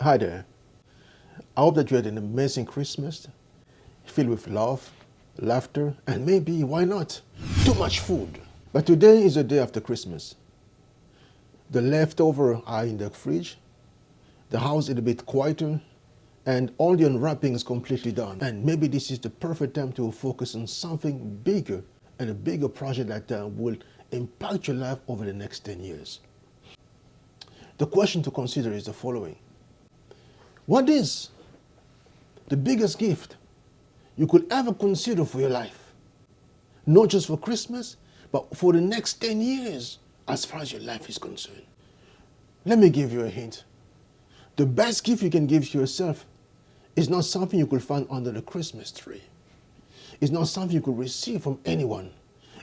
Hi there. I hope that you had an amazing Christmas filled with love, laughter, and maybe, why not, too much food. But today is the day after Christmas. The leftovers are in the fridge, the house is a bit quieter, and all the unwrapping is completely done. And maybe this is the perfect time to focus on something bigger and a bigger project that will impact your life over the next 10 years. The question to consider is the following. What is the biggest gift you could ever consider for your life? Not just for Christmas, but for the next 10 years as far as your life is concerned. Let me give you a hint. The best gift you can give to yourself is not something you could find under the Christmas tree. It's not something you could receive from anyone.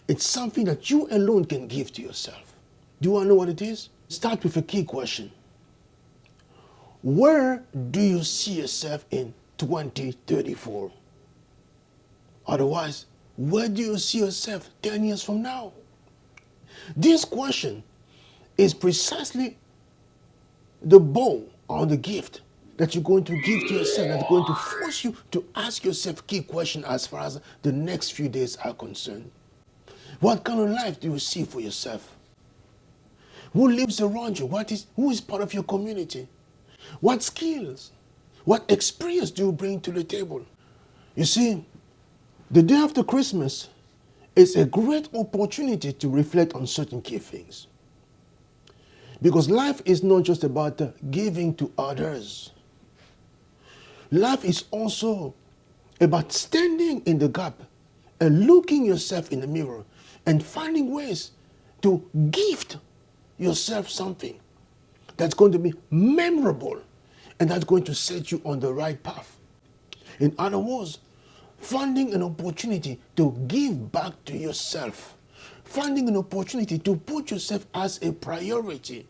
It's something that you alone can give to yourself. Do you want to know what it is? Start with a key question. Where do you see yourself in 2034? Otherwise, where do you see yourself 10 years from now? This question is precisely the bow or the gift that you're going to give to yourself, that's going to force you to ask yourself key questions as far as the next few days are concerned. What kind of life do you see for yourself? Who lives around you? Who is part of your community? What skills, what experience do you bring to the table? You see, the day after Christmas is a great opportunity to reflect on certain key things. Because life is not just about giving to others. Life is also about standing in the gap and looking yourself in the mirror and finding ways to gift yourself something that's going to be memorable and that's going to set you on the right path. In other words, finding an opportunity to give back to yourself, finding an opportunity to put yourself as a priority,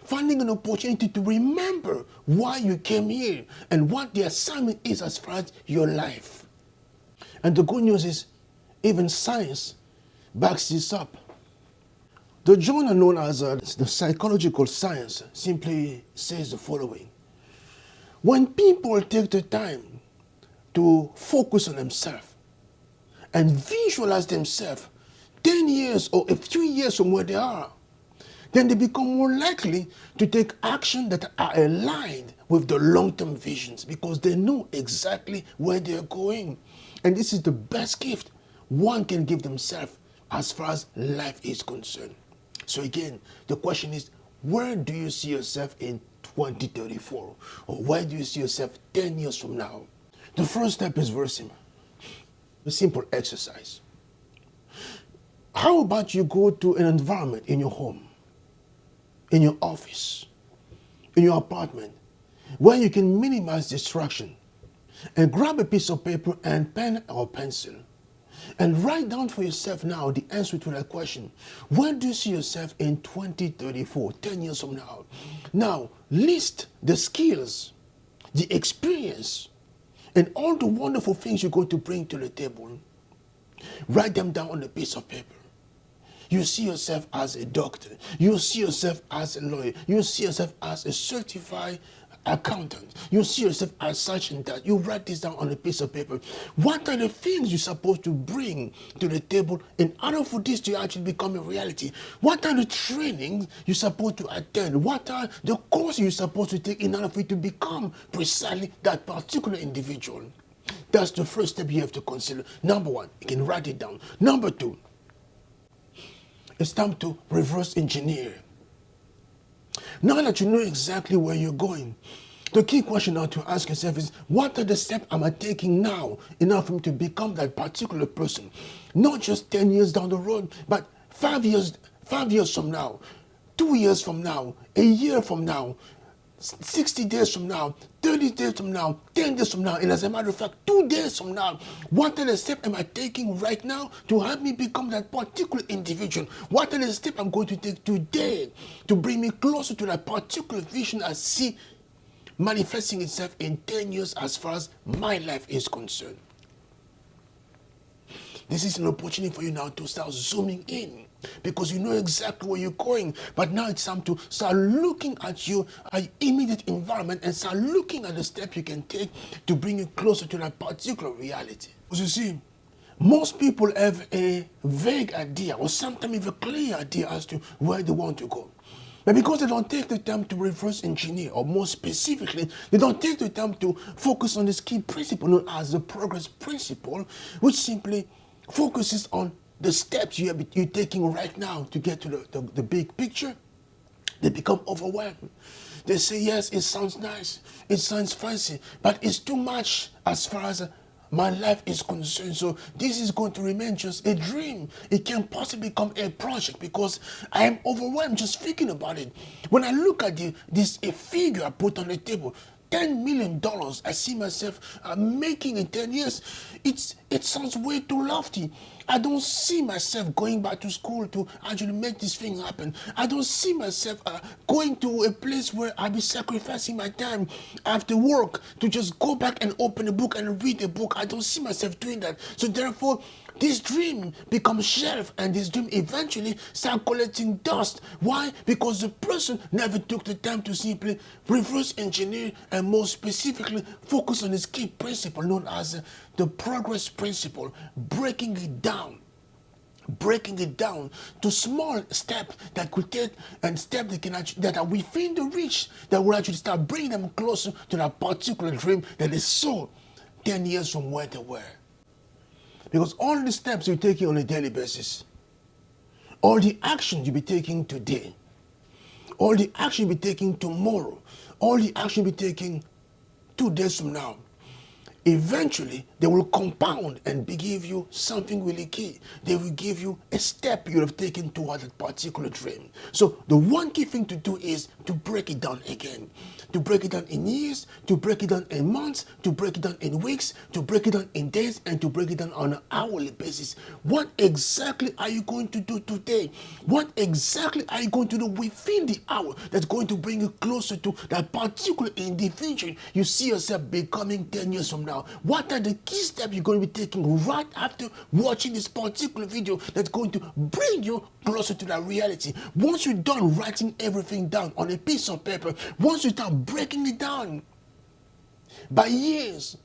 finding an opportunity to remember why you came here and what the assignment is as far as your life. And the good news is, even science backs this up. The journal known as the Psychological Science simply says the following. When people take the time to focus on themselves and visualize themselves 10 years or a few years from where they are, then they become more likely to take action that are aligned with the long-term visions because they know exactly where they're going. And this is the best gift one can give themselves as far as life is concerned. So again, the question is, where do you see yourself in 2034? Or where do you see yourself 10 years from now? The first step is very simple. A simple exercise. How about you go to an environment in your home, in your office, in your apartment, where you can minimize distraction, and grab a piece of paper and pen or pencil and write down for yourself now the answer to that question. Where do you see yourself in 2034, 10 years from now? Now, list the skills, the experience, and all the wonderful things you're going to bring to the table. Write them down on a piece of paper. You see yourself as a doctor. You see yourself as a lawyer. You see yourself as a certified accountant. You see yourself as such and that. You write this down on a piece of paper. What are the things you're supposed to bring to the table in order for this to actually become a reality? What are the trainings you're supposed to attend? What are the courses you're supposed to take in order for you to become precisely that particular individual? That's the first step you have to consider. Number one, you can write it down. Number two, it's time to reverse engineer. Now that you know exactly where you're going, the key question now to ask yourself is, what are the steps am I taking now in order for me to become that particular person? Not just 10 years down the road, but 5 years from now, 2 years from now, a year from now, 60 days from now, 30 days from now, 10 days from now, and as a matter of fact, 2 days from now, what are the steps am I taking right now to help me become that particular individual? What are the steps I'm going to take today to bring me closer to that particular vision I see manifesting itself in 10 years as far as my life is concerned? This is an opportunity for you now to start zooming in because you know exactly where you're going. But now it's time to start looking at your immediate environment and start looking at the step you can take to bring you closer to that particular reality. Because you see, most people have a vague idea or sometimes even a clear idea as to where they want to go. But because they don't take the time to reverse engineer, or more specifically, they don't take the time to focus on this key principle known as the progress principle, which simply focuses on the steps you're taking right now to get to the big picture, they become overwhelmed. They say, yes, it sounds nice, it sounds fancy, but it's too much as far as my life is concerned. So this is going to remain just a dream. It can't possibly become a project because I am overwhelmed just thinking about it. When I look at this a figure I put on the table, $10 million I see myself making in 10 years, it sounds way too lofty. I don't see myself going back to school to actually make this thing happen. I don't see myself going to a place where I'll be sacrificing my time after work to just go back and open a book and read a book. I don't see myself doing that. So therefore, this dream becomes shelf, and this dream eventually start collecting dust. Why? Because the person never took the time to simply reverse engineer and more specifically focus on this key principle known as the progress principle, breaking it down to small steps that could take and steps that can actually, that are within the reach, that will actually start bringing them closer to that particular dream that is so 10 years from where they were. Because all the steps you're taking on a daily basis, all the action you'll be taking today, all the action you'll be taking tomorrow, all the action you'll be taking 2 days from now, eventually they will compound and give you something really key. They will give you a step you have taken toward that particular dream. So the one key thing to do is to break it down again. To break it down in years, to break it down in months, to break it down in weeks, to break it down in days, and to break it down on an hourly basis. What exactly are you going to do today? What exactly are you going to do within the hour that's going to bring you closer to that particular individual you see yourself becoming 10 years from now? What are the key steps you're going to be taking right after watching this particular video that's going to bring you closer to that reality? Once you're done writing everything down on a piece of paper, once you start breaking it down by years,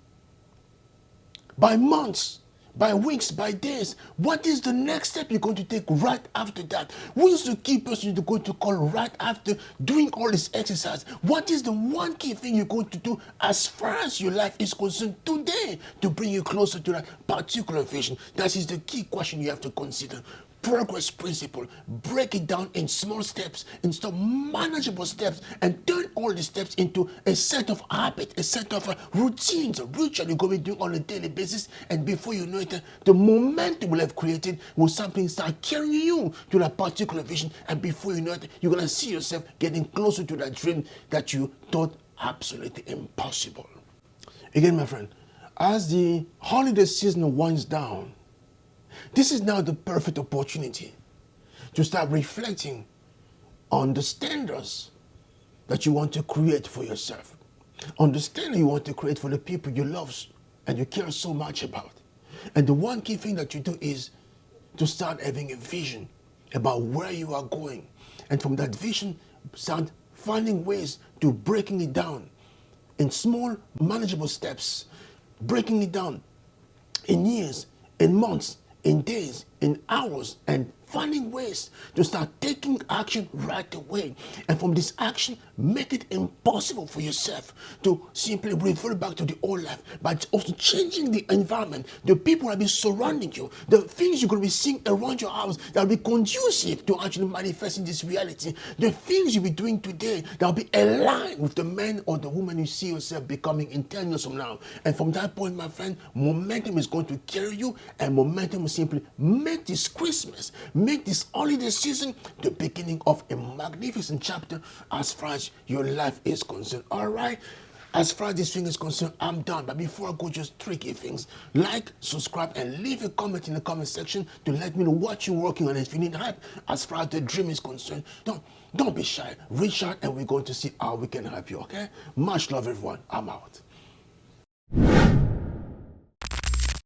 by months, by weeks, by days, what is the next step you're going to take right after that? Who is the key person you're going to call right after doing all this exercise? What is the one key thing you're going to do as far as your life is concerned today to bring you closer to that particular vision? That is the key question you have to consider. Progress principle. Break it down in small steps, into manageable steps, and turn all the steps into a set of habits, a set of routines, a ritual you're going to be doing on a daily basis. And before you know it, the momentum will have created will something start carrying you to that particular vision. And before you know it, you're going to see yourself getting closer to that dream that you thought absolutely impossible. Again, my friend, as the holiday season winds down, this is now the perfect opportunity to start reflecting on the standards that you want to create for yourself, on the standard you want to create for the people you love and you care so much about. And the one key thing that you do is to start having a vision about where you are going. And from that vision, start finding ways to breaking it down in small, manageable steps, breaking it down in years, in months, in days, in hours, and finding ways to start taking action right away. And from this action, make it impossible for yourself to simply revert back to the old life, but also changing the environment, the people that will be surrounding you, the things you're going to be seeing around your house that will be conducive to actually manifesting this reality, the things you'll be doing today that will be aligned with the man or the woman you see yourself becoming in 10 years from now. And from that point, my friend, momentum is going to carry you, and momentum will simply make this Christmas, make this holiday season the beginning of a magnificent chapter as far as your life is concerned. All right? As far as this thing is concerned, I'm done. But before I go, just 3 key things. Like, subscribe, and leave a comment in the comment section to let me know what you're working on. If you need help as far as the dream is concerned, don't be shy. Reach out, and we're going to see how we can help you, okay? Much love, everyone. I'm out.